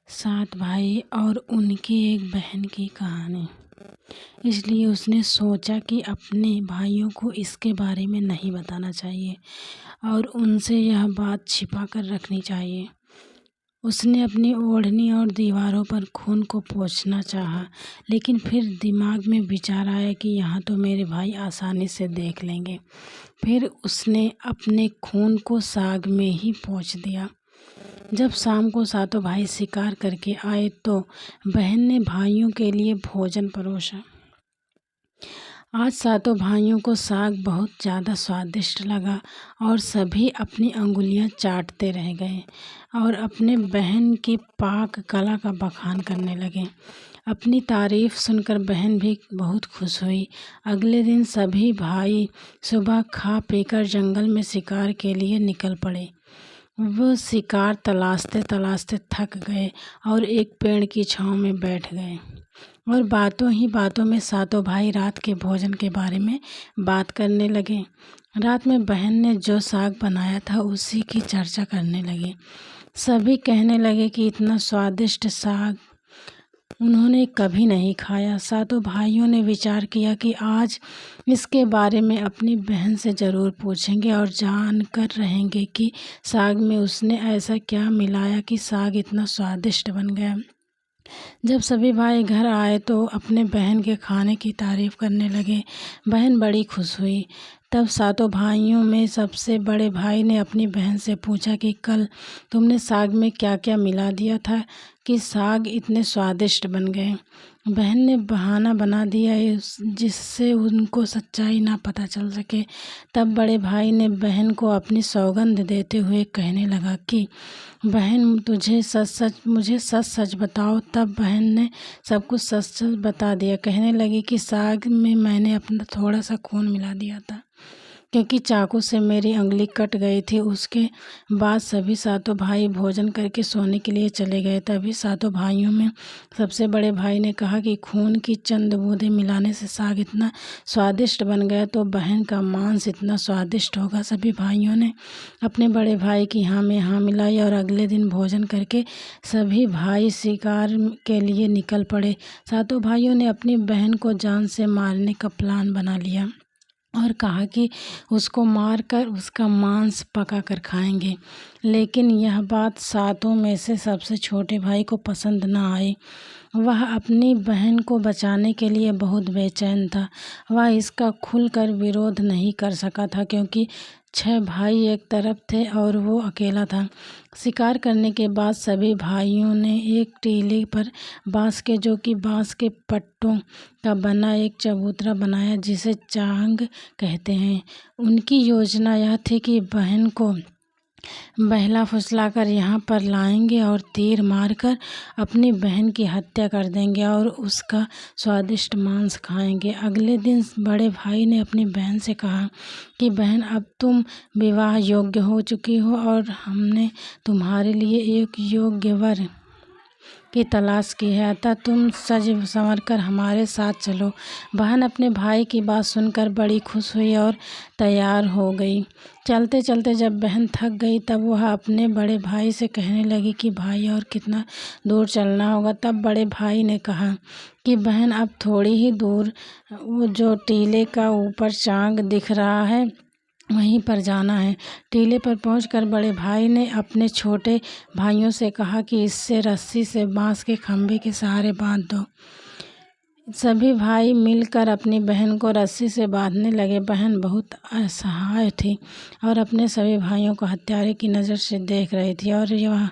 सात भाई और उनकी एक बहन की कहानी। इसलिए उसने सोचा कि अपने भाइयों को इसके बारे में नहीं बताना चाहिए और उनसे यह बात छिपा कर रखनी चाहिए। उसने अपनी ओढ़नी और दीवारों पर खून को पोंछना चाहा, लेकिन फिर दिमाग में विचार आया कि यहाँ तो मेरे भाई आसानी से देख लेंगे। फिर उसने अपने खून को साग में ही पोंछ दिया। जब शाम को सातों भाई शिकार करके आए तो बहन ने भाइयों के लिए भोजन परोसा। आज सातों भाइयों को साग बहुत ज़्यादा स्वादिष्ट लगा और सभी अपनी अंगुलियां चाटते रह गए और अपने बहन की पाक कला का बखान करने लगे। अपनी तारीफ सुनकर बहन भी बहुत खुश हुई। अगले दिन सभी भाई सुबह खा पीकर जंगल में शिकार के लिए निकल पड़े। वो शिकार तलाशते तलाशते थक गए और एक पेड़ की छांव में बैठ गए और बातों ही बातों में सातों भाई रात के भोजन के बारे में बात करने लगे। रात में बहन ने जो साग बनाया था उसी की चर्चा करने लगे। सभी कहने लगे कि इतना स्वादिष्ट साग उन्होंने कभी नहीं खाया। सातों भाइयों ने विचार किया कि आज इसके बारे में अपनी बहन से ज़रूर पूछेंगे और जान कर रहेंगे कि साग में उसने ऐसा क्या मिलाया कि साग इतना स्वादिष्ट बन गया। जब सभी भाई घर आए तो अपने बहन के खाने की तारीफ करने लगे। बहन बड़ी खुश हुई। तब सातों भाइयों में सबसे बड़े भाई ने अपनी बहन से पूछा कि कल तुमने साग में क्या क्या मिला दिया था कि साग इतने स्वादिष्ट बन गए। बहन ने बहाना बना दिया जिससे उनको सच्चाई ना पता चल सके। तब बड़े भाई ने बहन को अपनी सौगंध देते हुए कहने लगा कि बहन मुझे सच सच बताओ। तब बहन ने सब कुछ सच सच बता दिया। कहने लगी कि साग में मैंने अपना थोड़ा सा खून मिला दिया था क्योंकि चाकू से मेरी उंगली कट गई थी। उसके बाद सभी सातों भाई भोजन करके सोने के लिए चले गए। तभी सातों भाइयों में सबसे बड़े भाई ने कहा कि खून की चंद बूंदें मिलाने से साग इतना स्वादिष्ट बन गया तो बहन का मांस इतना स्वादिष्ट होगा। सभी भाइयों ने अपने बड़े भाई की हाँ में हाँ मिलाई और अगले दिन भोजन करके सभी भाई शिकार के लिए निकल पड़े। सातों भाइयों ने अपनी बहन को जान से मारने का प्लान बना लिया और कहा कि उसको मारकर उसका मांस पका कर खाएंगे। लेकिन यह बात सातों में से सबसे छोटे भाई को पसंद न आई। वह अपनी बहन को बचाने के लिए बहुत बेचैन था। वह इसका खुलकर विरोध नहीं कर सका था क्योंकि 6 भाई एक तरफ थे और वो अकेला था। शिकार करने के बाद सभी भाइयों ने एक टीले पर बांस के पट्टों का बना एक चबूतरा बनाया जिसे चांग कहते हैं। उनकी योजना यह थी कि बहन को बहला फुसलाकर यहाँ पर लाएंगे और तीर मारकर अपनी बहन की हत्या कर देंगे और उसका स्वादिष्ट मांस खाएंगे। अगले दिन बड़े भाई ने अपनी बहन से कहा कि बहन अब तुम विवाह योग्य हो चुकी हो और हमने तुम्हारे लिए एक योग्य वर की तलाश की है, अतः तुम सज संवर कर हमारे साथ चलो। बहन अपने भाई की बात सुनकर बड़ी खुश हुई और तैयार हो गई। चलते चलते जब बहन थक गई तब वह अपने बड़े भाई से कहने लगी कि भाई और कितना दूर चलना होगा। तब बड़े भाई ने कहा कि बहन अब थोड़ी ही दूर वो जो टीले का ऊपर चांग दिख रहा है वहीं पर जाना है। टीले पर पहुंचकर बड़े भाई ने अपने छोटे भाइयों से कहा कि इससे रस्सी से बांस के खंभे के सहारे बांध दो। सभी भाई मिलकर अपनी बहन को रस्सी से बांधने लगे। बहन बहुत असहाय थी और अपने सभी भाइयों को हत्यारे की नज़र से देख रही थी और वह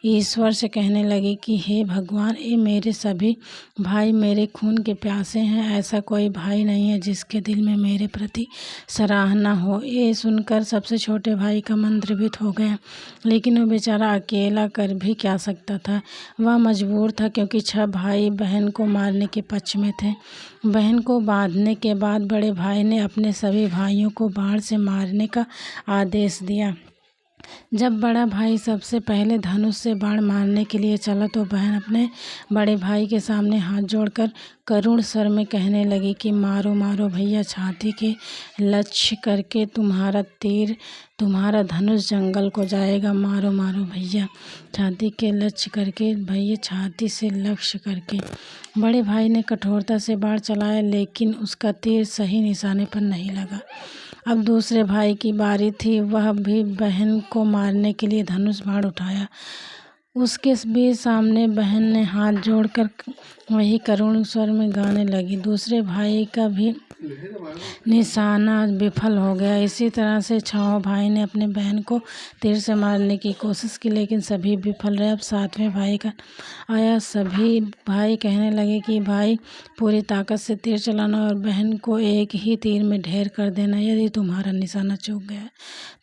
ईश्वर से कहने लगी कि हे भगवान, ये मेरे सभी भाई मेरे खून के प्यासे हैं। ऐसा कोई भाई नहीं है जिसके दिल में मेरे प्रति सराहना हो। ये सुनकर सबसे छोटे भाई का मन द्रवित हो गया, लेकिन वो बेचारा अकेला कर भी क्या सकता था। वह मजबूर था क्योंकि 6 भाई बहन को मारने के पक्ष में थे। बहन को बांधने के बाद बड़े भाई ने अपने सभी भाइयों को बाण से मारने का आदेश दिया। जब बड़ा भाई सबसे पहले धनुष से बाण मारने के लिए चला तो बहन अपने बड़े भाई के सामने हाथ जोड़कर करुण स्वर में कहने लगी कि मारो मारो भैया, छाती के लक्ष्य करके तुम्हारा तीर, तुम्हारा धनुष जंगल को जाएगा। मारो मारो भैया, छाती के लक्ष्य करके, भैया छाती से लक्ष्य करके। बड़े भाई ने कठोरता से बाण चलाया, लेकिन उसका तीर सही निशाने पर नहीं लगा। अब दूसरे भाई की बारी थी। वह भी बहन को मारने के लिए धनुष बाण उठाया। उसके भी सामने बहन ने हाथ जोड़कर वही करुण स्वर में गाने लगी। दूसरे भाई का भी निशाना विफल हो गया। इसी तरह से छहों भाई ने अपने बहन को तीर से मारने की कोशिश की, लेकिन सभी विफल रहे। अब सातवें भाई का आया। सभी भाई कहने लगे कि भाई पूरी ताकत से तीर चलाना और बहन को एक ही तीर में ढेर कर देना। यदि तुम्हारा निशाना चूक गया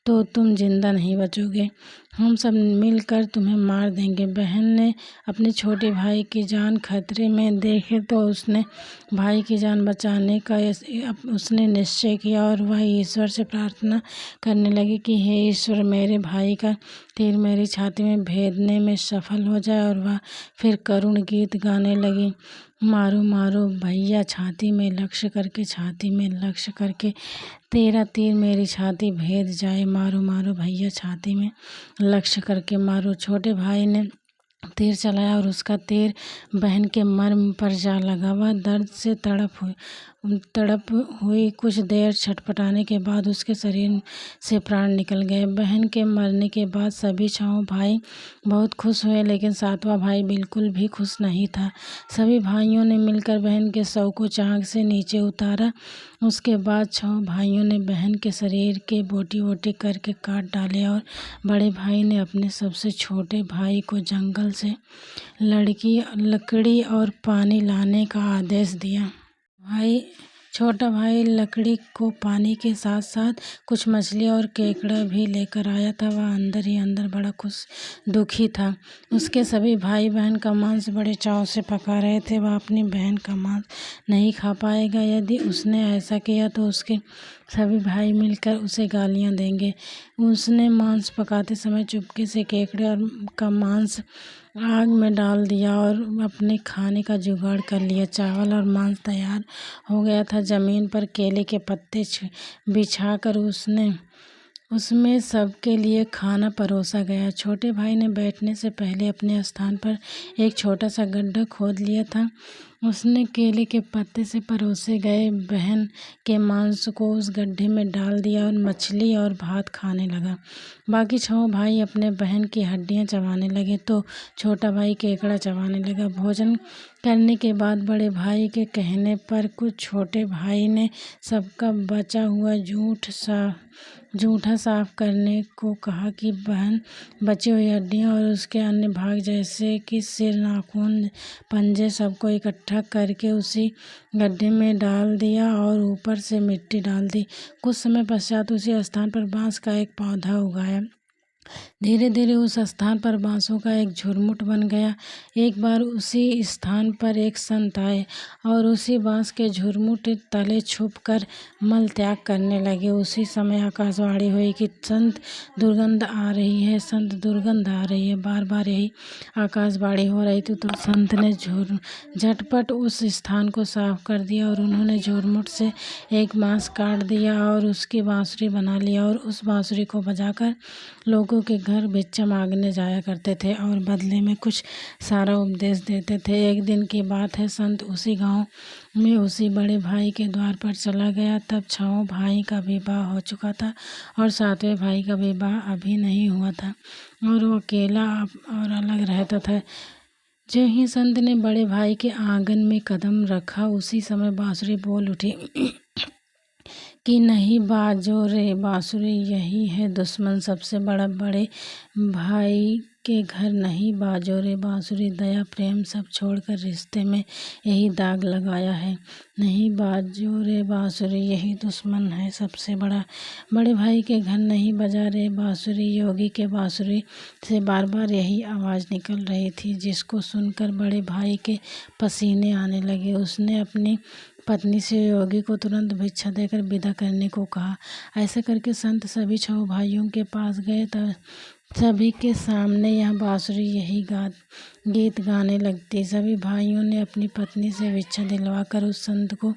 तो तुम जिंदा नहीं बचोगे, हम सब मिलकर तुम्हें मार देंगे। बहन ने अपने छोटे भाई की जान खतरे में देखे तो उसने भाई की जान बचाने का उसने निश्चय किया और वह ईश्वर से प्रार्थना करने लगी कि हे ईश्वर, मेरे भाई का तीर मेरी छाती में भेदने में सफल हो जाए। और वह फिर करुण गीत गाने लगी। मारो मारो भैया, छाती में लक्ष्य करके, छाती में लक्ष्य करके, तेरा तीर मेरी छाती भेद जाए। मारो मारो भैया, छाती में लक्ष्य करके मारो। छोटे भाई ने तीर चलाया और उसका तीर बहन के मर्म पर जा लगा। वह दर्द से तड़प हुई कुछ देर छटपटाने के बाद उसके शरीर से प्राण निकल गए। बहन के मरने के बाद सभी छहों भाई बहुत खुश हुए, लेकिन सातवां भाई बिल्कुल भी खुश नहीं था। सभी भाइयों ने मिलकर बहन के शव को चाक से नीचे उतारा। उसके बाद छहों भाइयों ने बहन के शरीर के बोटी बोटी करके काट डाले और बड़े भाई ने अपने सबसे छोटे भाई को जंगल से लकड़ी और पानी लाने का आदेश दिया। छोटा भाई लकड़ी को पानी के साथ साथ कुछ मछली और केकड़ा भी लेकर आया था। वह अंदर ही अंदर बड़ा दुखी था। उसके सभी भाई बहन का मांस बड़े चाव से पका रहे थे। वह अपनी बहन का मांस नहीं खा पाएगा। यदि उसने ऐसा किया तो उसके सभी भाई मिलकर उसे गालियां देंगे। उसने मांस पकाते समय चुपके से केकड़े और का मांस आग में डाल दिया और अपने खाने का जुगाड़ कर लिया। चावल और मांस तैयार हो गया था। जमीन पर केले के पत्ते बिछाकर उसमें सबके लिए खाना परोसा गया। छोटे भाई ने बैठने से पहले अपने स्थान पर एक छोटा सा गड्ढा खोद लिया था। उसने केले के पत्ते से परोसे गए बहन के मांस को उस गड्ढे में डाल दिया और मछली और भात खाने लगा। बाकी छहों भाई अपने बहन की हड्डियां चबाने लगे तो छोटा भाई केकड़ा चबाने लगा। भोजन करने के बाद बड़े भाई के कहने पर कुछ छोटे भाई ने सबका बचा हुआ जूठा साफ करने को कहा कि बहन बची हुई हड्डियां और उसके अन्य भाग जैसे कि सिर, नाखून, पंजे सबको इकट्ठा करके उसी गड्ढे में डाल दिया और ऊपर से मिट्टी डाल दी। कुछ समय पश्चात उसी स्थान पर बांस का एक पौधा उगाया। धीरे धीरे उस स्थान पर बांसों का एक झुरमुट बन गया। एक बार उसी स्थान पर एक संत आए और उसी बांस के झुरमुट तले छुपकर मल त्याग करने लगे। उसी समय आकाशवाणी हुई कि संत दुर्गंध आ रही है, संत दुर्गंध आ रही है। बार बार यही आकाशवाणी हो रही थी तो संत ने झटपट उस स्थान को साफ कर दिया और उन्होंने झुरमुट से एक बांस काट दिया और उसकी बांसुरी बना लिया और उस बांसुरी को बजाकर लोगों के घर भिक्षा मांगने जाया करते थे और बदले में कुछ सारा उपदेश देते थे। एक दिन की बात है, संत उसी गांव में उसी बड़े भाई के द्वार पर चला गया। तब छहों भाई का विवाह हो चुका था और सातवें भाई का विवाह अभी नहीं हुआ था और वो अकेला और अलग रहता था। जो ही संत ने बड़े भाई के आंगन में कदम रखा उसी समय बांसुरी बोल उठी कि नहीं बाजो रे बांसुरी, यही है दुश्मन सबसे बड़ा। बड़े भाई के घर नहीं बाजो रे बांसुरी, दया प्रेम सब छोड़कर रिश्ते में यही दाग लगाया है। नहीं बाजो रे बांसुरी, यही दुश्मन है सबसे बड़ा। बड़े भाई के घर नहीं बजा रे बांसुरी, योगी के बांसुरी से बार बार यही आवाज़ निकल रही थी, जिसको सुनकर बड़े भाई के पसीने आने लगे। उसने अपनी पत्नी से योगी को तुरंत भिक्षा देकर विदा करने को कहा। ऐसा करके संत सभी 6 भाइयों के पास गए। तब सभी के सामने यह बांसुरी यही गीत गाने लगती। सभी भाइयों ने अपनी पत्नी से भिक्षा दिलवाकर उस संत को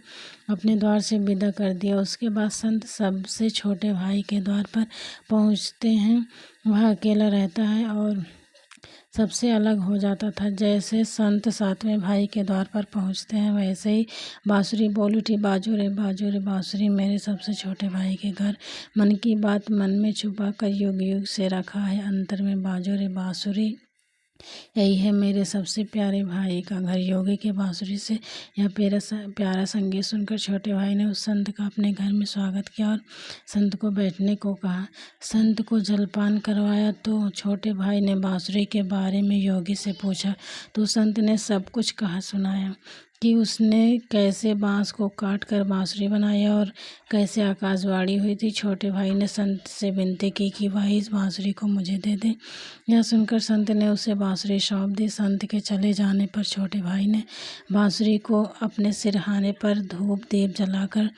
अपने द्वार से विदा कर दिया। उसके बाद संत सबसे छोटे भाई के द्वार पर पहुंचते हैं। वह अकेला रहता है और सबसे अलग हो जाता था। जैसे संत 7वें भाई के द्वार पर पहुंचते हैं, वैसे ही बांसुरी बोल उठी, बाजो रे बांसुरी, मेरे सबसे छोटे भाई के घर। मन की बात मन में छुपा कर युग युग से रखा है अंतर में, बाजो रे बांसुरी, यही है मेरे सबसे प्यारे भाई का घर। योगी के बांसुरी से यह प्यारा संगीत सुनकर छोटे भाई ने उस संत का अपने घर में स्वागत किया और संत को बैठने को कहा। संत को जलपान करवाया तो छोटे भाई ने बांसुरी के बारे में योगी से पूछा, तो संत ने सब कुछ कहा सुनाया कि उसने कैसे बांस को काट कर बांसुरी बनाई और कैसे आकाशवाणी हुई थी। छोटे भाई ने संत से विनती की कि वह इस बांसुरी को मुझे दे दे। यह सुनकर संत ने उसे बांसुरी सौंप दी। संत के चले जाने पर छोटे भाई ने बांसुरी को अपने सिरहाने पर धूप दीप जलाकर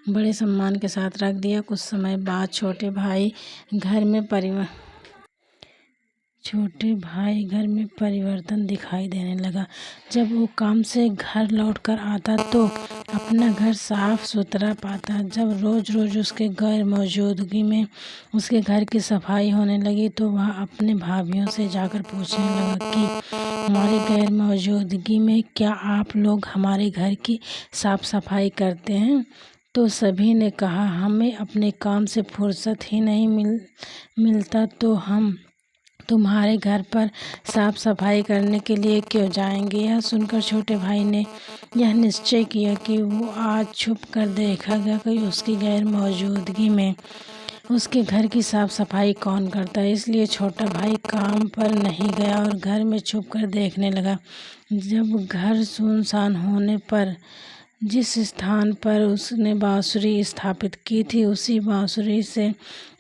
बड़े सम्मान के साथ रख दिया। कुछ समय बाद छोटे भाई घर में परिवर्तन दिखाई देने लगा। जब वो काम से घर लौटकर आता तो अपना घर साफ सुथरा पाता। जब रोज रोज उसके गैर मौजूदगी में उसके घर की सफाई होने लगी तो वह अपने भाभीियों से जाकर पूछने लगा कि हमारी गैर मौजूदगी में क्या आप लोग हमारे घर की साफ सफाई करते हैं? तो सभी ने कहा, हमें अपने काम से फुर्सत ही नहीं मिलता तो हम तुम्हारे घर पर साफ सफाई करने के लिए क्यों जाएंगे। यह सुनकर छोटे भाई ने यह निश्चय किया कि वो आज छुप कर देखेगा कि उसकी गैर मौजूदगी में उसके घर की साफ सफाई कौन करता है। इसलिए छोटा भाई काम पर नहीं गया और घर में छुप कर देखने लगा। जब घर सुनसान होने पर जिस स्थान पर उसने बांसुरी स्थापित की थी, उसी बांसुरी से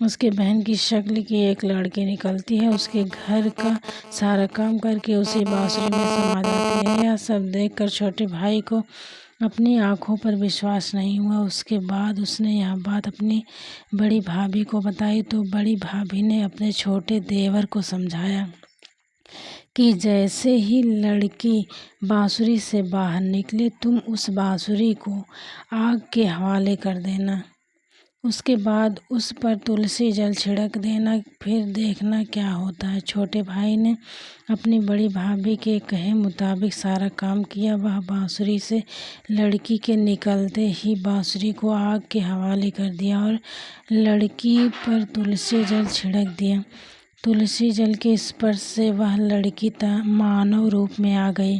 उसके बहन की शक्ल की एक लड़की निकलती है। उसके घर का सारा काम करके उसी बांसुरी में समा जाती है। यह सब देखकर छोटे भाई को अपनी आंखों पर विश्वास नहीं हुआ। उसके बाद उसने यह बात अपनी बड़ी भाभी को बताई तो बड़ी भाभी ने अपने छोटे देवर को समझाया कि जैसे ही लड़की बांसुरी से बाहर निकले तुम उस बांसुरी को आग के हवाले कर देना। उसके बाद उस पर तुलसी जल छिड़क देना, फिर देखना क्या होता है। छोटे भाई ने अपनी बड़ी भाभी के कहे मुताबिक सारा काम किया। वह बांसुरी से लड़की के निकलते ही बांसुरी को आग के हवाले कर दिया और लड़की पर तुलसी जल छिड़क दिया। तुलसी जल के स्पर्श से वह लड़की मानव रूप में आ गई।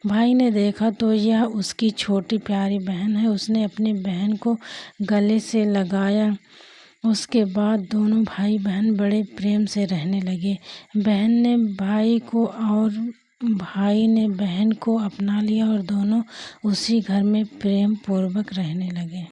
भाई ने देखा तो यह उसकी छोटी प्यारी बहन है। उसने अपनी बहन को गले से लगाया। उसके बाद दोनों भाई बहन बड़े प्रेम से रहने लगे। बहन ने भाई को और भाई ने बहन को अपना लिया और दोनों उसी घर में प्रेम पूर्वक रहने लगे।